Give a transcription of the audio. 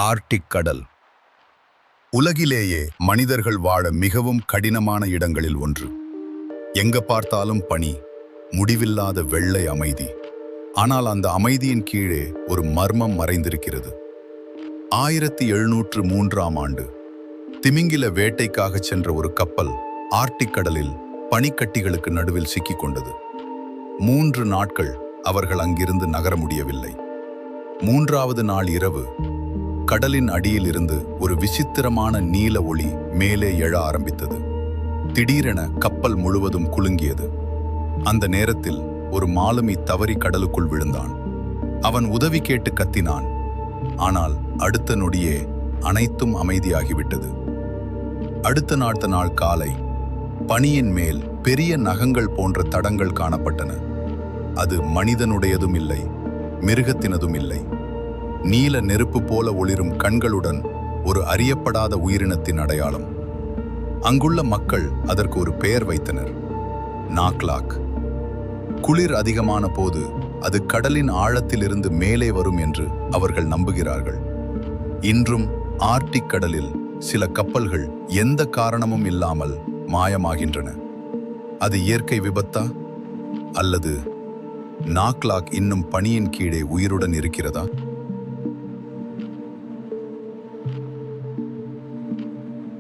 Arctic கடல் உலகிலேயே மனிதர்கள் வாழ மிகவும் கடினமான இடங்களில் ஒன்று. எங்க பார்த்தாலும் பனி, முடிவில்லாத வெள்ளை அமைதி. ஆனால் அந்த அமைதியின் கீழே ஒரு மர்மம் மறைந்திருக்கிறது. 1703ஆம் ஆண்டு திமிங்கில வேட்டைக்காக சென்ற ஒரு கப்பல் ஆர்க்டிக் கடலில் பனிக்கட்டிகளுக்கு நடுவில் சிக்கிக் கொண்டது. 3 நாட்கள் அவர்கள் அங்கிருந்து நகர முடியவில்லை. 3வது நாள் இரவு கடலின் அடியில் இருந்து ஒரு விசித்திரமான நீல ஒளி மேலே எழ ஆரம்பித்தது. திடீரென கப்பல் முழுவதும் குலுங்கியது. அந்த நேரத்தில் ஒரு மாலுமி தவறி கடலுக்குள் விழுந்தான். அவன் உதவி கேட்டு கத்தினான். ஆனால் அடுத்த நொடியே அனைத்தும் அமைதியாகிவிட்டது. அடுத்த நாள் காலை பனியின் மேல் பெரிய நகங்கள் போன்ற தடங்கள் காணப்பட்டன. அது மனிதனுடையதும் இல்லை, மிருகத்தினதும் இல்லை. நீல நெருப்பு போல ஒளிரும் கண்களுடன் ஒரு அறியப்படாத உயிரினத்தின் அடையாளம். அங்குள்ள மக்கள் அதற்கு ஒரு பெயர் வைத்தனர், நாக்லாக். குளிர் அதிகமான போது அது கடலின் ஆழத்திலிருந்து மேலே வரும் என்று அவர்கள் நம்புகிறார்கள். இன்றும் ஆர்க்டிக் கடலில் சில கப்பல்கள் எந்த காரணமும் இல்லாமல் மாயமாகின்றன. அது இயற்கை விபத்தா, அல்லது நாக்லாக் இன்னும் பனியின் கீழே உயிருடன் இருக்கிறதா?